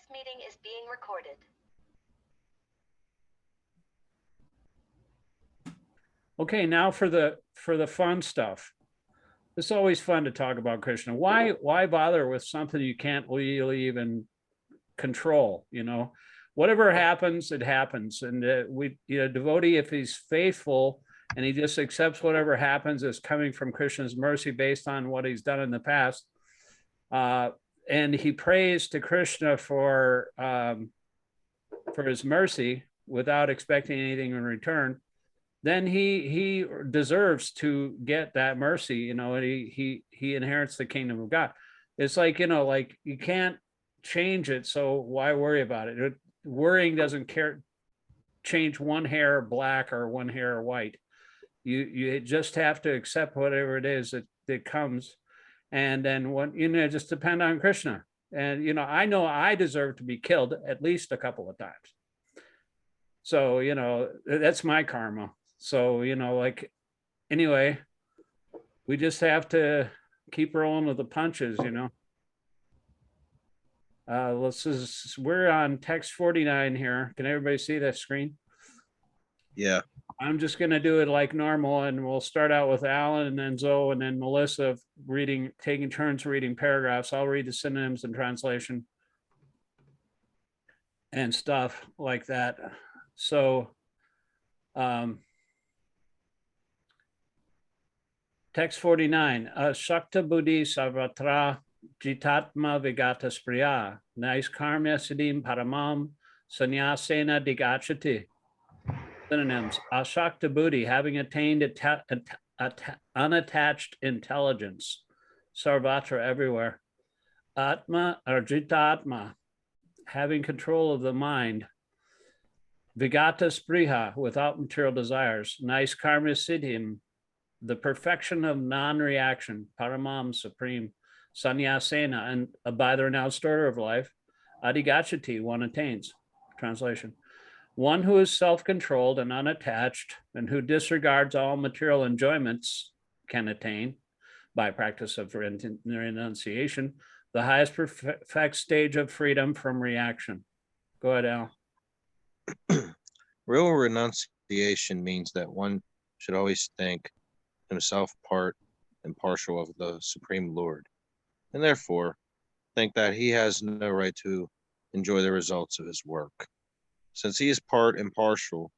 This meeting is being recorded. Okay, now for the fun stuff. It's always fun to talk about Krishna. Why bother with something you can't really even control? You know, whatever happens, it happens. And devotee, if he's faithful and he just accepts whatever happens as coming from Krishna's mercy based on what he's done in the past, and he prays to Krishna for his mercy without expecting anything in return, then he deserves to get that mercy, you know, and he inherits the kingdom of God. It's like, you know, like you can't change it, so why worry about it? Worrying doesn't change one hair black or one hair white. You just have to accept whatever it is that comes, and then just depend on Krishna. And you know I deserve to be killed at least a couple of times. So you know that's my karma. So, you know, like, anyway, we just have to keep rolling with the punches, you know. We're on text 49 here. Can everybody see that screen? Yeah. I'm just going to do it like normal, and we'll start out with Alan and then Zoe and then Melissa taking turns reading paragraphs. I'll read the synonyms and translation and stuff like that. So, text 49, Shakta Buddhi Sarvatra Jitatma Vigata Spriya, Naiskarmya Siddhim Paramam Sannyasena Digachati. Synonyms, Ashakta Buddhi, having attained unattached intelligence, Sarvatra, everywhere. Atma or Jitatma, having control of the mind. Vigata Spriha, without material desires. Naiskarmya Siddhim, the perfection of non-reaction, paramam, supreme, sannyasena, and by the renounced order of life, adigachati, one attains. Translation, one who is self-controlled and unattached and who disregards all material enjoyments can attain, by practice of renunciation, the highest perfect stage of freedom from reaction. Go ahead, Al. Real renunciation means that one should always think himself part and partial of the Supreme Lord, and therefore think that he has no right to enjoy the results of his work. Since he is part and partial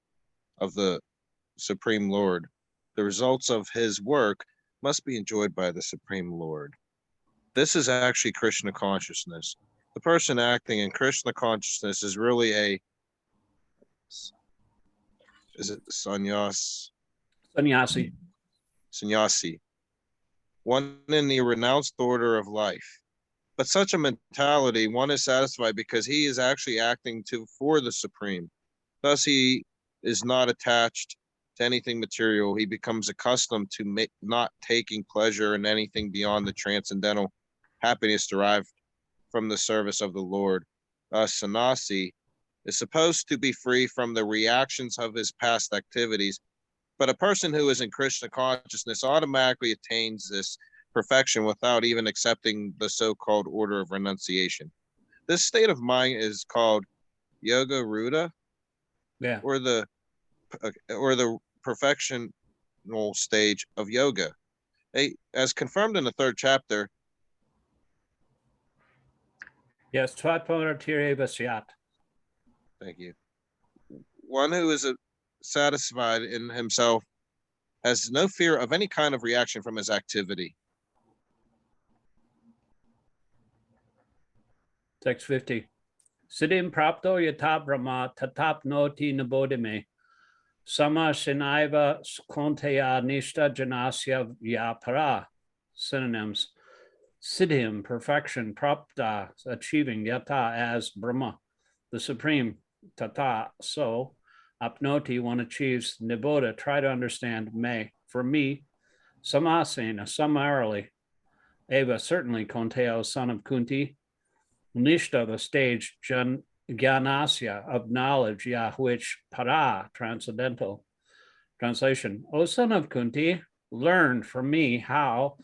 of the Supreme Lord, the results of his work must be enjoyed by the Supreme Lord. This is actually Krishna consciousness. The person acting in Krishna consciousness is really sannyasi, one in the renounced order of life. But such a mentality, one is satisfied because he is actually acting for the Supreme. Thus, he is not attached to anything material. He becomes accustomed to not taking pleasure in anything beyond the transcendental happiness derived from the service of the Lord. Sannyasi is supposed to be free from the reactions of his past activities, but a person who is in Krishna consciousness automatically attains this perfection without even accepting the so-called order of renunciation. This state of mind is called yoga ruda, or the perfectional stage of yoga. As confirmed in the 3rd chapter. Yes, Tvatparatirya. Thank you. One who is satisfied in himself has no fear of any kind of reaction from his activity. Text 50. Siddhim prapto yata brahma tatapnoti nabodhime sama shinaiva konteya nishta janasya vyapara. Synonyms, siddhim, perfection, prapta, achieving, yata, as Brahma, the Supreme, tata, so, apnoti, one achieves, nibbodha, try to understand, me, for me, samasena, summarily, eva, certainly, Konteo, son of Kunti, nishta, the stage, gyanasya, of knowledge, yah, which, para, transcendental. Translation, O son of Kunti, learn from me how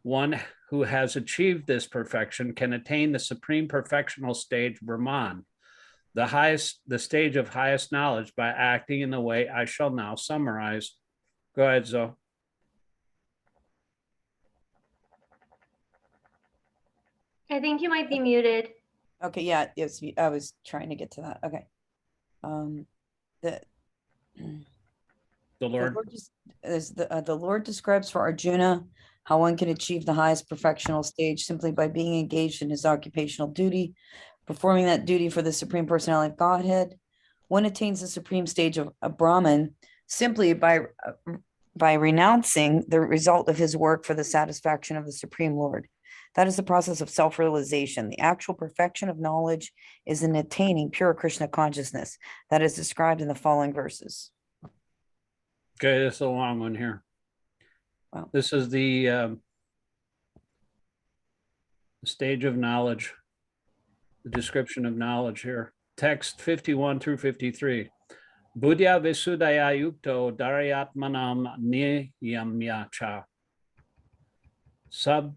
one who has achieved this perfection can attain the supreme perfectional stage, Brahman, the stage of highest knowledge, by acting in the way I shall now summarize. Go ahead, Zoe. I think you might be muted. Okay, yeah, yes, I was trying to get to that. Okay. The Lord. The Lord describes for Arjuna how one can achieve the highest perfectional stage simply by being engaged in his occupational duty, performing that duty for the Supreme Personality of Godhead. One attains the supreme stage of a Brahman simply by renouncing the result of his work for the satisfaction of the Supreme Lord. That is the process of self-realization. The actual perfection of knowledge is in attaining pure Krishna consciousness that is described in the following verses. Okay, this is a long one here. Wow. This is the stage of knowledge, the description of knowledge here. Text 51 through 53. Buddhya Visudaya Yukto Daryatmanam Niyamya Cha. Sabdadim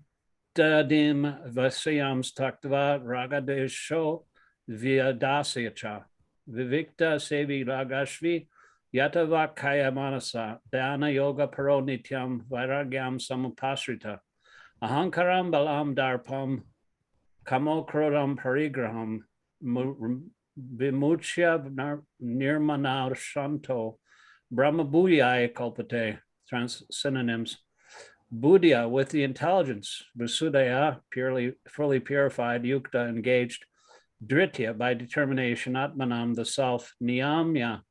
Vasyam Staktva Ragadesho Vyadasya Cha. Vivikta Sevi Ragashvi Yatava Kaya Manasa Dhyana Yoga Paro Nityam Vairagyam Samupasrita Ahankaram Balam Darpam Kamo Krodam Parigraham Vimuchya Nirmana Shanto Brahmabhuyaya Kalpate. Synonyms. Buddhya, with the intelligence. Vasudaya, fully purified. Yukta, engaged. Dritya, by determination. Atmanam, the self. Niyamya,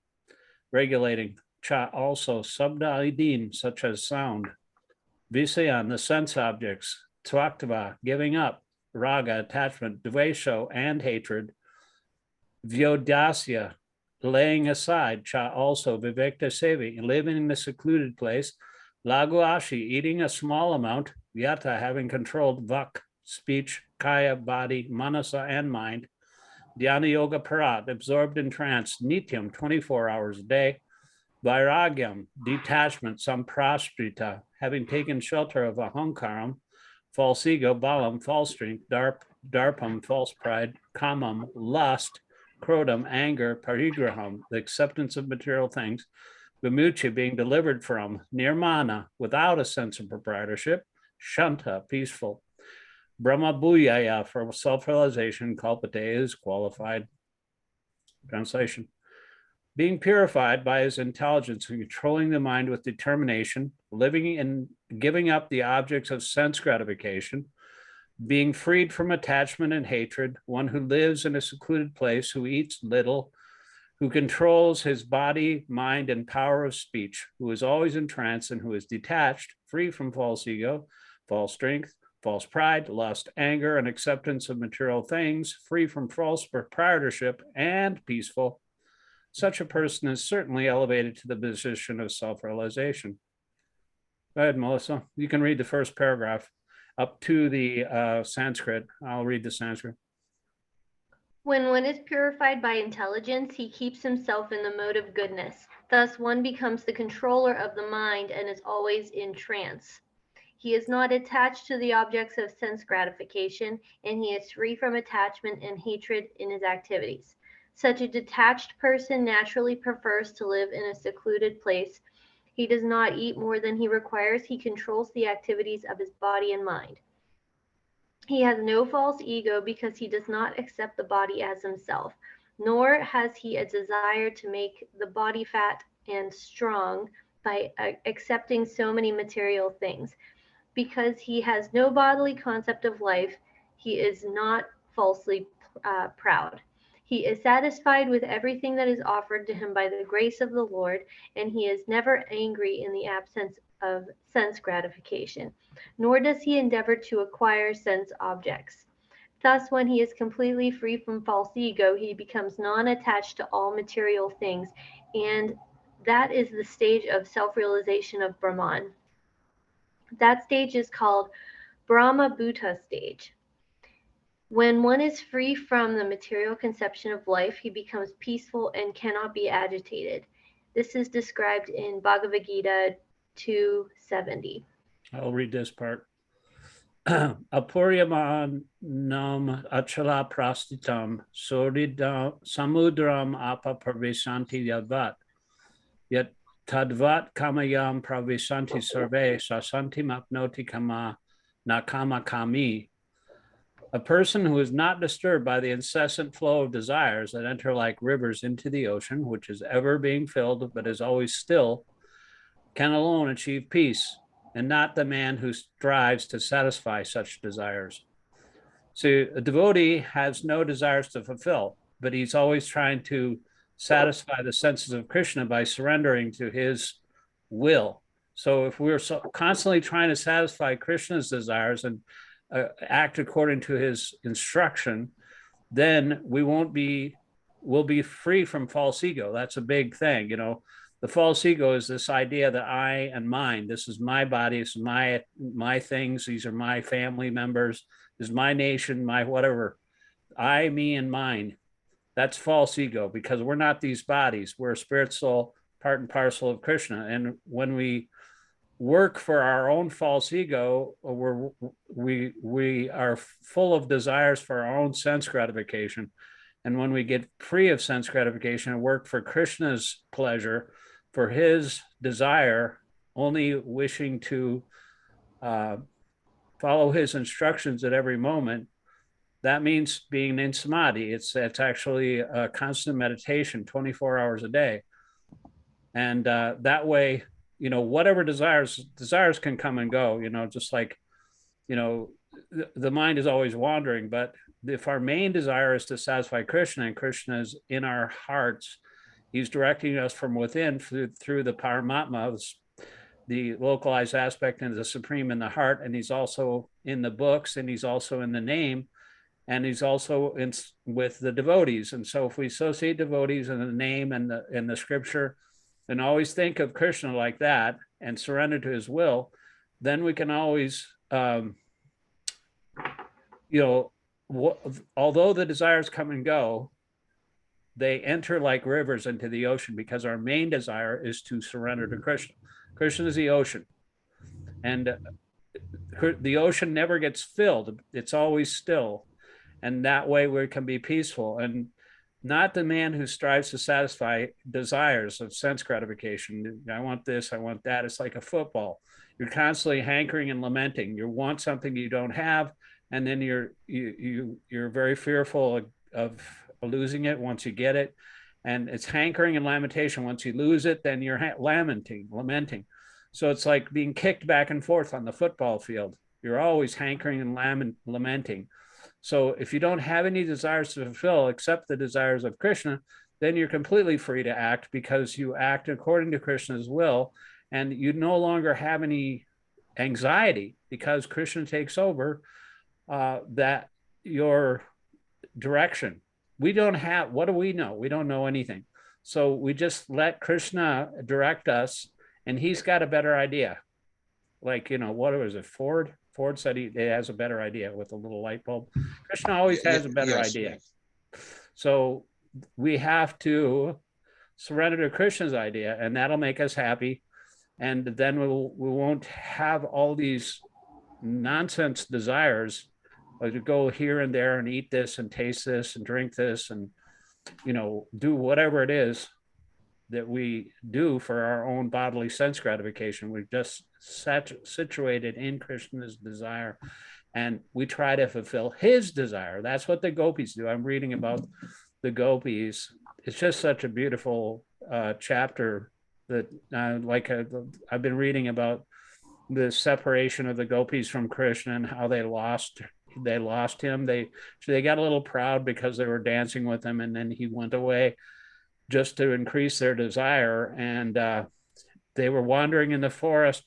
regulating. Cha, also. Sabda-idin, such as sound. Visayan, the sense objects. Tvaktava, giving up. Raga, attachment. Dvesho, and hatred. Vyodasya, laying aside. Cha, also. Vivekta sevi, living in a secluded place. Laguashi, eating a small amount. Vyata, having controlled. Vak, speech. Kaya, body. Manasa, and mind. Dhyana yoga parat, absorbed in trance. Nityam, 24 hours a day. Vairagyam, detachment. Samprashrita, having taken shelter of ahankaram. False ego. Balam, false strength. Darpam, false pride. Kamam, lust. Krodam, anger. Parigraham, the acceptance of material things. Vimuchi, being delivered from. Nirmana, without a sense of proprietorship. Shanta, peaceful. Brahmabhuyaya, for self-realization. Kalpate, is qualified. Translation. Being purified by his intelligence and controlling the mind with determination, living and giving up the objects of sense gratification, being freed from attachment and hatred, one who lives in a secluded place, who eats little, who controls his body, mind, and power of speech, who is always in trance and who is detached, free from false ego, false strength, false pride, lust, anger, and acceptance of material things, free from false proprietorship, and peaceful. Such a person is certainly elevated to the position of self-realization. Go ahead, Melissa. You can read the first paragraph up to the Sanskrit. I'll read the Sanskrit. When one is purified by intelligence, he keeps himself in the mode of goodness. Thus, one becomes the controller of the mind and is always in trance. He is not attached to the objects of sense gratification, and he is free from attachment and hatred in his activities. Such a detached person naturally prefers to live in a secluded place. He does not eat more than he requires. He controls the activities of his body and mind. He has no false ego because he does not accept the body as himself, nor has he a desire to make the body fat and strong by accepting so many material things. Because he has no bodily concept of life, he is not falsely proud. He is satisfied with everything that is offered to him by the grace of the Lord, and he is never angry in the absence of sense gratification, nor does he endeavor to acquire sense objects. Thus, when he is completely free from false ego, he becomes non-attached to all material things, and that is the stage of self-realization of Brahman. That stage is called Brahma-bhuta stage. When one is free from the material conception of life, he becomes peaceful and cannot be agitated. This is described in Bhagavad-gītā 2:70. I'll read this part. apuryamanam achala prastitam samudram apa pravisanti yadvat yet tadvat kamayam pravisanti sarve sasantim apnoti kama nakama kami. A person who is not disturbed by the incessant flow of desires that enter like rivers into the ocean, which is ever being filled but is always still, can alone achieve peace, and not the man who strives to satisfy such desires. So a devotee has no desires to fulfill, but he's always trying to satisfy the senses of Krishna by surrendering to his will. So if we're constantly trying to satisfy Krishna's desires and act according to his instruction, then we'll be free from false ego. That's a big thing. The false ego is this idea that I and mine, this is my body, this is my things, these are my family members, this is my nation, my whatever, I, me, and mine. That's false ego, because we're not these bodies. We're a spirit soul, part and parcel of Krishna. And when we work for our own false ego, we are full of desires for our own sense gratification. And when we get free of sense gratification and work for Krishna's pleasure, for his desire, only wishing to follow his instructions at every moment, that means being in samadhi. It's actually a constant meditation, 24 hours a day. And that way, whatever desires can come and go, just like, the mind is always wandering. But if our main desire is to satisfy Krishna, and Krishna is in our hearts, he's directing us from within through the Paramatma, the localized aspect, and the supreme in the heart. And he's also in the books, and he's also in the name, and he's also with the devotees. And so if we associate devotees in the name and the scripture, and always think of Krishna like that and surrender to his will, then we can always, although the desires come and go, they enter like rivers into the ocean, because our main desire is to surrender to Krishna. Krishna is the ocean, and the ocean never gets filled. It's always still. And that way we can be peaceful, and not the man who strives to satisfy desires of sense gratification. I want this, I want that. It's like a football. You're constantly hankering and lamenting. You want something you don't have, and then you're very fearful of losing it once you get it. And it's hankering and lamentation. Once you lose it, then you're lamenting. So it's like being kicked back and forth on the football field. You're always hankering and lamenting. So if you don't have any desires to fulfill except the desires of Krishna, then you're completely free to act, because you act according to Krishna's will, and you no longer have any anxiety, because Krishna takes over that your direction. We don't have, what do we know? We don't know anything. So we just let Krishna direct us, and he's got a better idea. Like, what was it, Ford? Ford said he has a better idea with a little light bulb. Krishna always has a better idea. So we have to surrender to Krishna's idea, and that'll make us happy. And then we won't have all these nonsense desires, like to go here and there and eat this and taste this and drink this and, do whatever it is that we do for our own bodily sense gratification. We're just situated in Krishna's desire, and we try to fulfill his desire. That's what the gopis do. I'm reading about the gopis. It's just such a beautiful chapter that I've been reading about the separation of the gopis from Krishna and how they lost him. They got a little proud because they were dancing with him, and then he went away just to increase their desire. And they were wandering in the forest,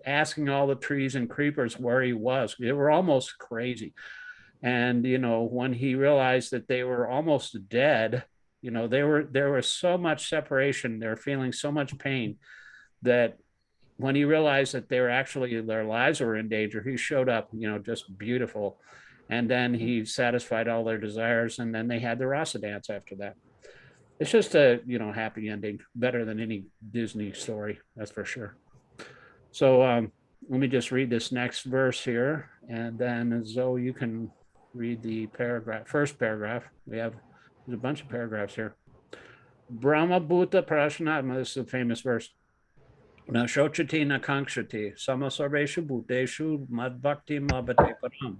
asking all the trees and creepers where he was. They were almost crazy. And, when he realized that they were almost dead, there was so much separation, they were feeling so much pain, that when he realized that their lives were in danger, he showed up, just beautiful. And then he satisfied all their desires, and then they had the rasa dance after that. It's just a, happy ending, better than any Disney story, that's for sure. So let me just read this next verse here, and then Zoe, you can read the paragraph, first paragraph. There's a bunch of paragraphs here. Brahma Bhuta Prashanatma, this is a famous verse. Na shochati na kankshati, samasarveshu bhuteshu madbhakti mabhate param.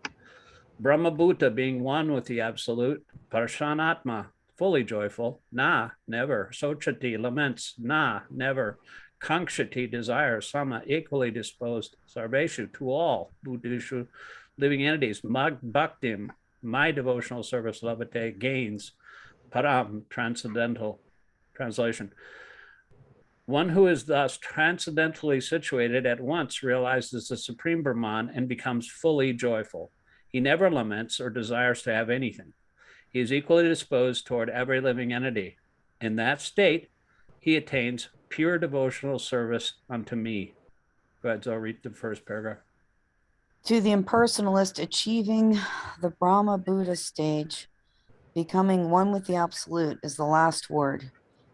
Brahma Bhuta being one with the absolute, Parshanatma, fully joyful, na, never, Sochati, laments, na, never, Kankshati, desires, Sama, equally disposed, Sarveshu, to all, Buddhishu, living entities, Mag Bhaktim, my devotional service, Lavate, gains, Param, transcendental, translation. One who is thus transcendentally situated at once realizes the Supreme Brahman and becomes fully joyful. He never laments or desires to have anything. He is equally disposed toward every living entity. In that state, he attains pure devotional service unto me. Go ahead, Zoe, read the first paragraph. To the impersonalist, achieving the Brahma Buddha stage, becoming one with the absolute, is the last word.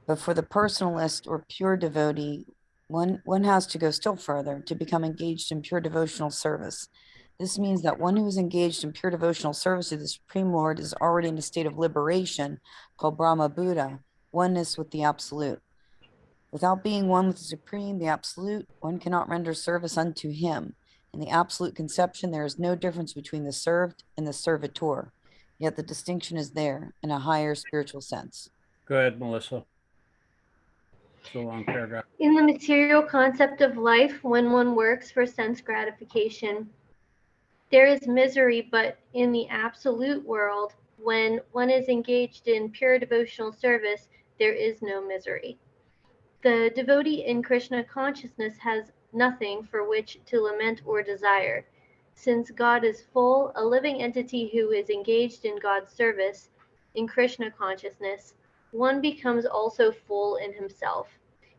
But for the personalist or pure devotee, one has to go still further to become engaged in pure devotional service. This means that one who is engaged in pure devotional service to the Supreme Lord is already in a state of liberation called Brahma Buddha, oneness with the Absolute. Without being one with the Supreme, the Absolute, one cannot render service unto him. In the Absolute conception, there is no difference between the served and the servitor, yet the distinction is there in a higher spiritual sense. Go ahead, Melissa. It's a long paragraph. In the material concept of life, when one works for sense gratification, there is misery, but in the absolute world, when one is engaged in pure devotional service, there is no misery. The devotee in Krishna consciousness has nothing for which to lament or desire. Since God is full, a living entity who is engaged in God's service, in Krishna consciousness, one becomes also full in himself.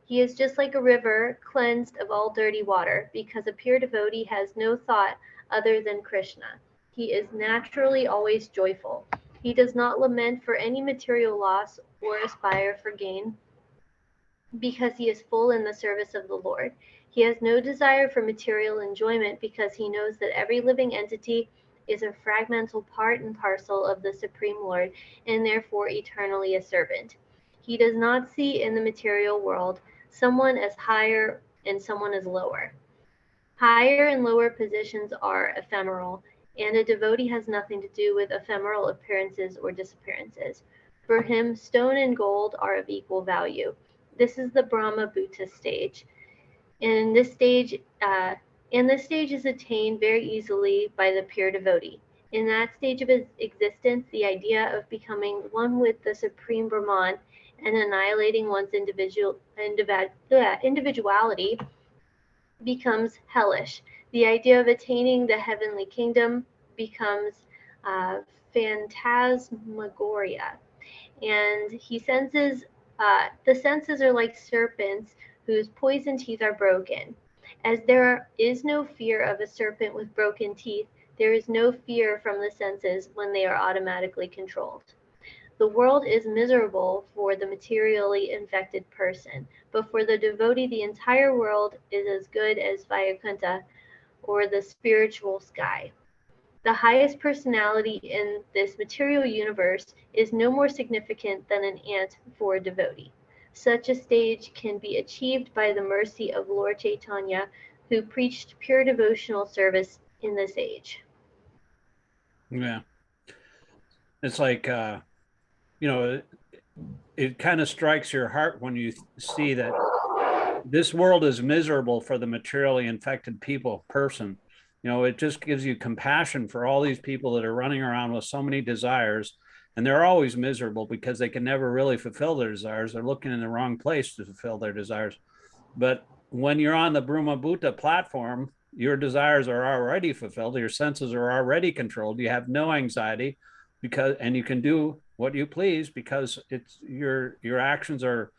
He is just like a river, cleansed of all dirty water, because a pure devotee has no thought other than Krishna. He is naturally always joyful. He does not lament for any material loss or aspire for gain, because he is full in the service of the Lord. He has no desire for material enjoyment, because he knows that every living entity is a fragmental part and parcel of the Supreme Lord, and therefore eternally a servant. He does not see in the material world someone as higher and someone as lower. Higher and lower positions are ephemeral, and a devotee has nothing to do with ephemeral appearances or disappearances. For him, stone and gold are of equal value. This is the Brahma Bhuta stage. And this stage is attained very easily by the pure devotee. In that stage of his existence, the idea of becoming one with the Supreme Brahman and annihilating one's individuality becomes hellish. The idea of attaining the heavenly kingdom becomes phantasmagoria. And he senses, the senses are like serpents whose poison teeth are broken. As there is no fear of a serpent with broken teeth, there is no fear from the senses when they are automatically controlled. The world is miserable for the materially infected person, but for the devotee, the entire world is as good as Vaikuntha, or the spiritual sky. The highest personality in this material universe is no more significant than an ant for a devotee. Such a stage can be achieved by the mercy of Lord Chaitanya, who preached pure devotional service in this age. Yeah. It's like, it kind of strikes your heart when you see that this world is miserable for the materially infected person. It just gives you compassion for all these people that are running around with so many desires, and they're always miserable because they can never really fulfill their desires. They're looking in the wrong place to fulfill their desires. But when you're on the Brahma Bhuta platform, your desires are already fulfilled. Your senses are already controlled. You have no anxiety and you can do what you please, because it's your actions are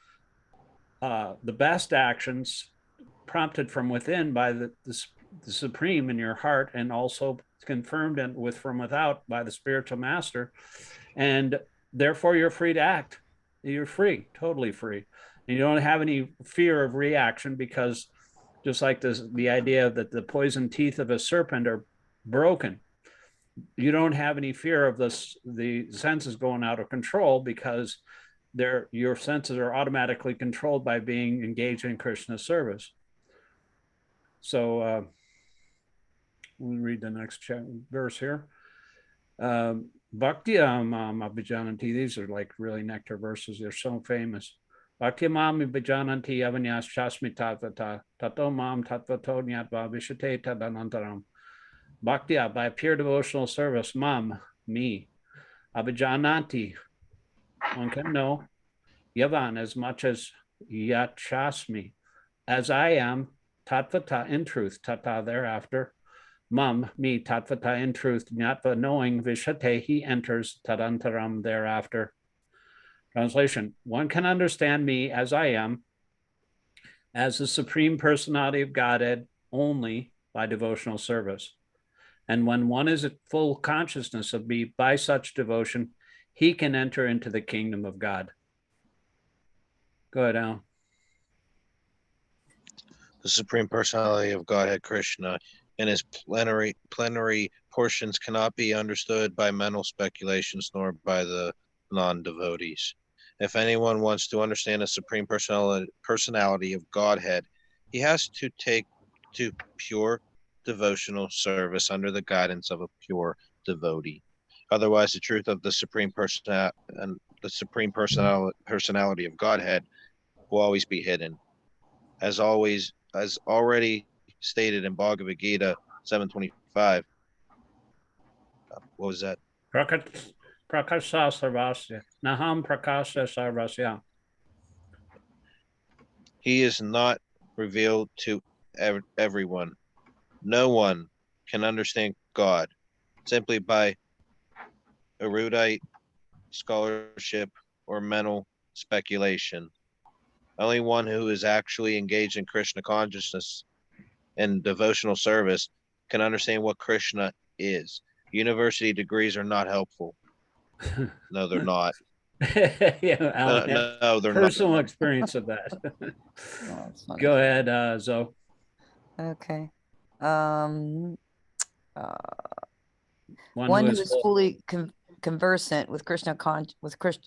the best actions prompted from within by the Supreme in your heart, and also confirmed from without by the spiritual master. And therefore you're free to act. You're free, totally free. And you don't have any fear of reaction, because Just like the idea that the poison teeth of a serpent are broken. You don't have any fear of the senses going out of control because your senses are automatically controlled by being engaged in Krishna service. So we'll read the next verse here. Bhakti Abhijananti, these are like really nectar verses. They're so famous. Bhakti Abhijananti Avanyas Chasmi Tatvata Tato Mam Tatvato Nyatva Vishate Tadanantaram. Bhakti, by pure devotional service, Mam, me, Abhijananti, one can know, Yavan, as much as Yachasmi, as I am, Tatvata, in truth, Tata, thereafter, Mam, me, Tatvata, in truth, Nyatva, knowing, Vishate, he enters, Tadantaram, thereafter. Translation, one can understand me as I am, as the Supreme Personality of Godhead, only by devotional service. And when one is at full consciousness of me by such devotion, he can enter into the kingdom of God. Go ahead, Alan. The Supreme Personality of Godhead Krishna and his plenary portions cannot be understood by mental speculations nor by the non-devotees. If anyone wants to understand the Supreme Personality of Godhead, he has to take to pure devotional service under the guidance of a pure devotee. Otherwise, the truth of the Supreme Personality of Godhead will always be hidden. As already stated in Bhagavad-gītā 7:25. What was that? Prakasha sarvasya. Naham prakasha sarvasya. He is not revealed to everyone. No one can understand God simply by erudite scholarship or mental speculation. Only one who is actually engaged in Krishna consciousness and devotional service can understand what Krishna is. University degrees are not helpful. No, they're not. Yeah, Alan, no, they're personal not. experience of that. Oh, Go ahead, Zoe. Okay. One One who who is fully conversant with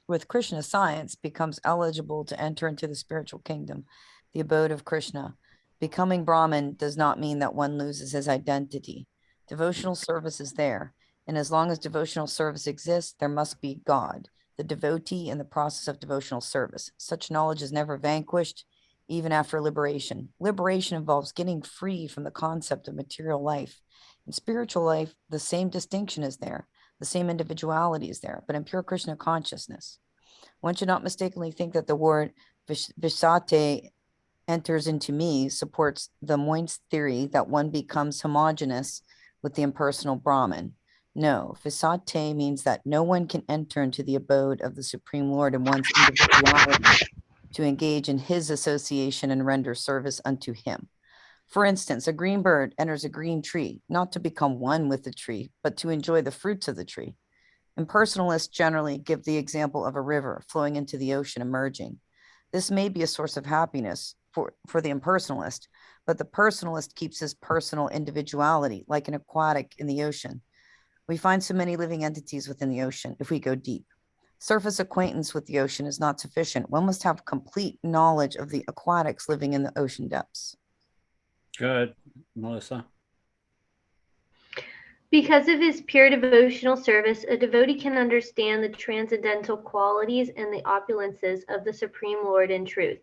with Krishna science becomes eligible to enter into the spiritual kingdom, the abode of Krishna. Becoming Brahmin does not mean that one loses his identity. Devotional service is there, and as long as devotional service exists, there must be God, the devotee, in the process of devotional service. Such knowledge is never vanquished, even after liberation. Liberation involves getting free from the concept of material life. In spiritual life, the same distinction is there, the same individuality is there, but in pure Krishna consciousness. One should not mistakenly think that the word Vishate, enters into me, supports the Moin's theory that one becomes homogeneous with the impersonal Brahman. No, Visate means that no one can enter into the abode of the Supreme Lord in one's individuality to engage in his association and render service unto him. For instance, a green bird enters a green tree, not to become one with the tree, but to enjoy the fruits of the tree. Impersonalists generally give the example of a river flowing into the ocean and merging. This may be a source of happiness for the impersonalist, but the personalist keeps his personal individuality like an aquatic in the ocean. We find so many living entities within the ocean if we go deep. Surface acquaintance with the ocean is not sufficient. One must have complete knowledge of the aquatics living in the ocean depths. Good, Melissa. Because of his pure devotional service, a devotee can understand the transcendental qualities and the opulences of the Supreme Lord in truth.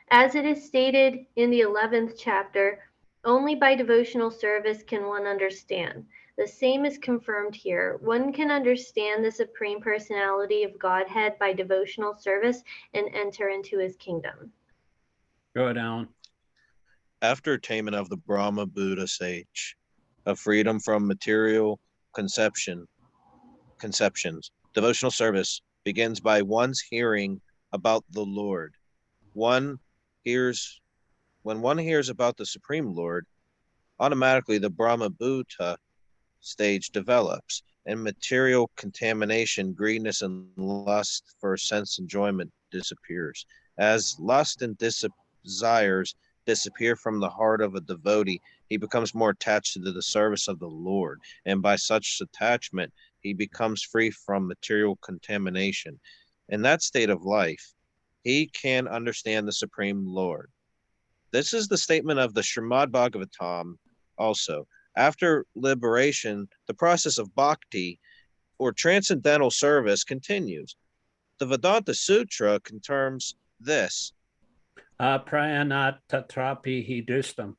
As it is stated in the 11th chapter, only by devotional service can one understand. The same is confirmed here. One can understand the Supreme Personality of Godhead by devotional service and enter into his kingdom. Go ahead, Alan. After attainment of the Brahma Buddha stage of freedom from material conceptions, devotional service begins by one's hearing about the Lord. When one hears about the Supreme Lord, automatically the Brahma Buddha stage develops, and material contamination, greediness, and lust for sense enjoyment disappears. As lust and desires disappear from the heart of a devotee, he becomes more attached to the service of the Lord. And by such attachment, he becomes free from material contamination. In that state of life, he can understand the Supreme Lord. This is the statement of the Srimad Bhagavatam also. After liberation, the process of bhakti, or transcendental service, continues. The Vedanta Sutra confirms this. Aprayanat tatrapi hidristam.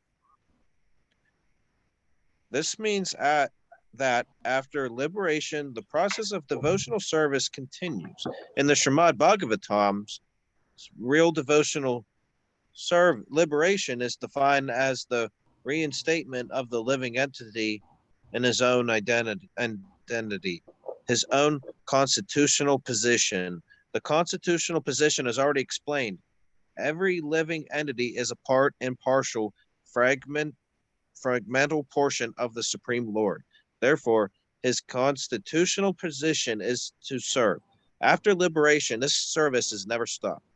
This means that after liberation, the process of devotional service continues. In the Srimad Bhagavatam's real devotional liberation is defined as the reinstatement of the living entity in his own identity, his own constitutional position. The constitutional position is already explained. Every living entity is a part and partial fragmental portion of the Supreme Lord. Therefore, his constitutional position is to serve. After liberation, this service is never stopped.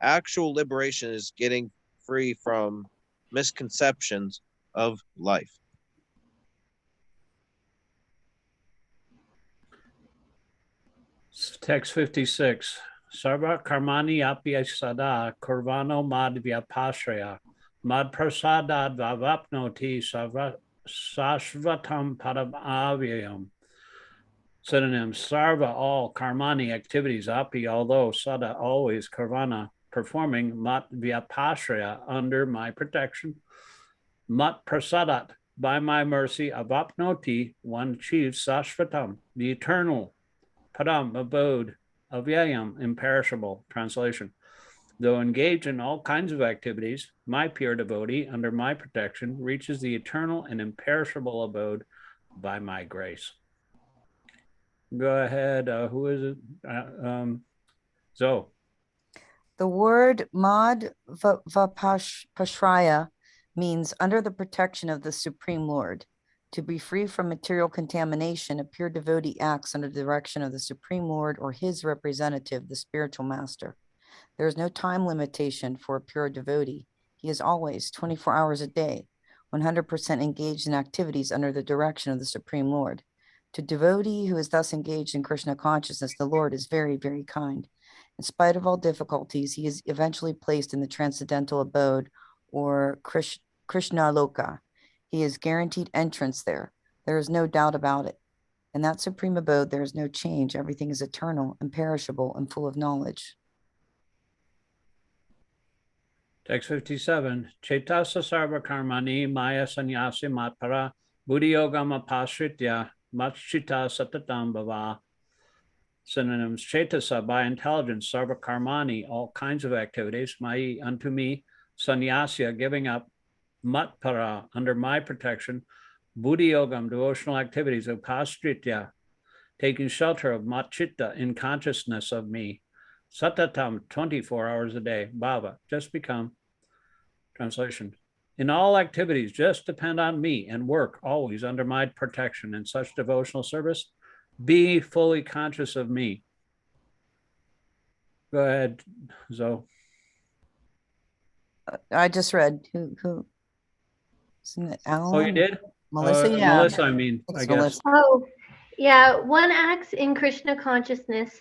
Actual liberation is getting free from misconceptions of life. Text 56. Sarva karmani api sada kurvano mad vyapashraya mad prasadad vavapnoti sashvatam padam avyayam. Synonyms: sarva, all; karmani, activities; api, although; sada, always; karvana, performing; mat vyapashraya, under my protection; mat prasadat, by my mercy; avapnoti, one achieves; sashvatam, the eternal; padam, abode; avyayam, imperishable. Translation: though engaged in all kinds of activities, my pure devotee, under my protection, reaches the eternal and imperishable abode by my grace. Go ahead. Who is it? Zoe. The word Madhvapashraya means under the protection of the Supreme Lord. To be free from material contamination, a pure devotee acts under the direction of the Supreme Lord or his representative, the spiritual master. There is no time limitation for a pure devotee. He is always 24 hours a day, 100% engaged in activities under the direction of the Supreme Lord. To devotee who is thus engaged in Krishna consciousness, the Lord is very, very kind. In spite of all difficulties, he is eventually placed in the transcendental abode, or Krishna Loka. He is guaranteed entrance there. There is no doubt about it. In that supreme abode, there is no change. Everything is eternal, imperishable, and full of knowledge. Text 57. Cetasa sarva karmani maya sannyasi matpara buddhi yogam apasritya matchita satatam bhava. Synonyms: cetasa, by intelligence; sarva karmani, all kinds of activities; maya, unto me; sannyasya, giving up; matpara, under my protection; buddhi yogam, devotional activities; upasritya, taking shelter of; matchitta, in consciousness of me; satatam, 24 hours a day; bhava, just become. Translation: in all activities, just depend on me and work always under my protection. In such devotional service, be fully conscious of me. Go ahead, Zoe. I just read. Who? Isn't it Alan? Oh, you did? Melissa, yeah. Melissa, I mean, Thanks, I guess. Melissa. Oh, yeah. One acts in Krishna consciousness.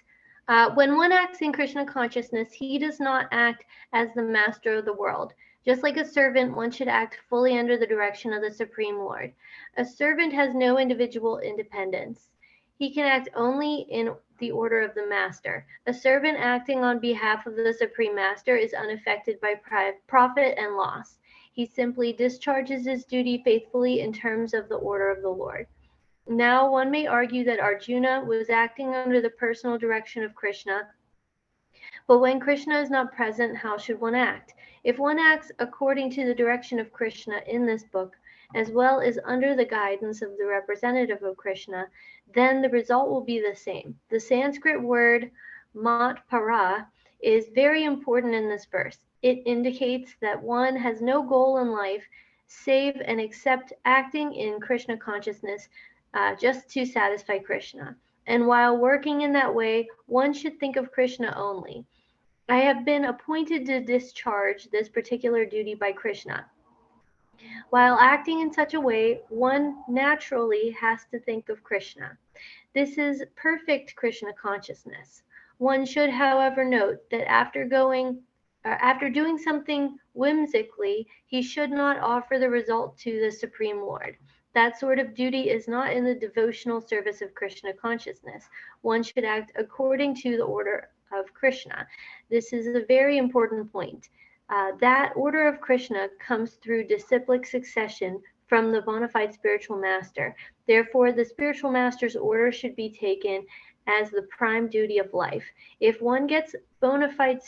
When one acts in Krishna consciousness, he does not act as the master of the world. Just like a servant, one should act fully under the direction of the Supreme Lord. A servant has no individual independence. He can act only in the order of the master. A servant acting on behalf of the Supreme Master is unaffected by profit and loss. He simply discharges his duty faithfully in terms of the order of the Lord. Now, one may argue that Arjuna was acting under the personal direction of Krishna, but when Krishna is not present, how should one act? If one acts according to the direction of Krishna in this book, as well as under the guidance of the representative of Krishna, then the result will be the same. The Sanskrit word matpara is very important in this verse. It indicates that one has no goal in life save and except acting in Krishna consciousness just to satisfy Krishna. And while working in that way, one should think of Krishna only. I have been appointed to discharge this particular duty by Krishna. While acting in such a way, one naturally has to think of Krishna. This is perfect Krishna consciousness. One should, however, note that after doing something whimsically, he should not offer the result to the Supreme Lord. That sort of duty is not in the devotional service of Krishna consciousness. One should act according to the order of Krishna. This is a very important point. That order of Krishna comes through disciplic succession from the bona fide spiritual master. Therefore, the spiritual master's order should be taken as the prime duty of life. If one gets a bona fide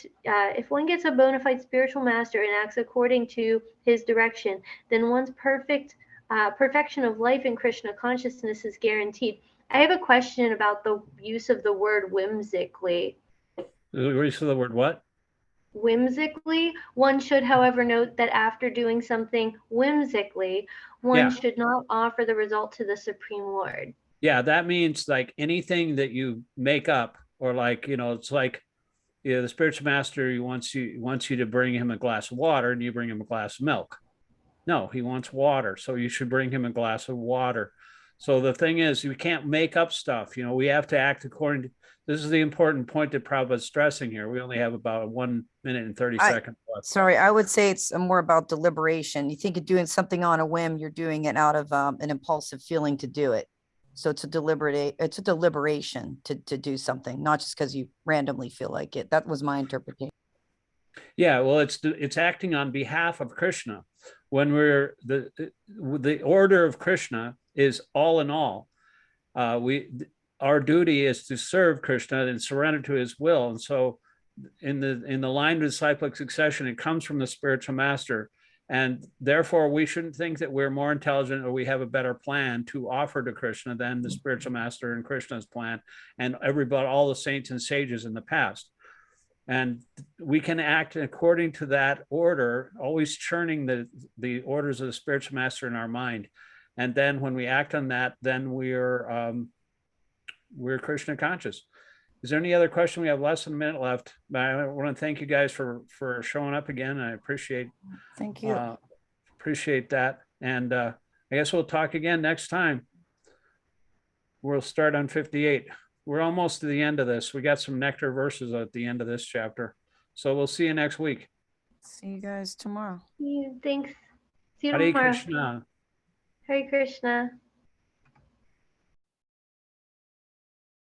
spiritual master and acts according to his direction, then one's perfection of life in Krishna consciousness is guaranteed. I have a question about the use of the word whimsically. The use of the word what? Whimsically. One should, however, note that after doing something whimsically, one should not offer the result to the Supreme Lord. Yeah, that means like anything that you make up, or like, it's like, the spiritual master wants you to bring him a glass of water, and you bring him a glass of milk. No, he wants water, so you should bring him a glass of water. So the thing is, we can't make up stuff. We have to act according to. This is the important point that Prabhupada's stressing here. We only have about 1 minute and 30 seconds left. Sorry, I would say it's more about deliberation. You think of doing something on a whim, you're doing it out of an impulsive feeling to do it. So it's a deliberation to do something, not just because you randomly feel like it. That was my interpretation. Yeah, well, it's acting on behalf of Krishna. When we're the order of Krishna is all in all. Our duty is to serve Krishna and surrender to his will. And so in the line of disciplic succession, it comes from the spiritual master. And therefore, we shouldn't think that we're more intelligent or we have a better plan to offer to Krishna than the spiritual master and Krishna's plan and all the saints and sages in the past. And we can act according to that order, always churning the orders of the spiritual master in our mind. And then when we act on that, then we're Krishna conscious. Is there any other question? We have less than a minute left, but I want to thank you guys for showing up again. I appreciate that. And I guess we'll talk again next time. We'll start on 58. We're almost to the end of this. We got some nectar verses at the end of this chapter. So we'll see you next week. See you guys tomorrow. Thanks. See you Hare tomorrow. Krishna. Hare Krishna.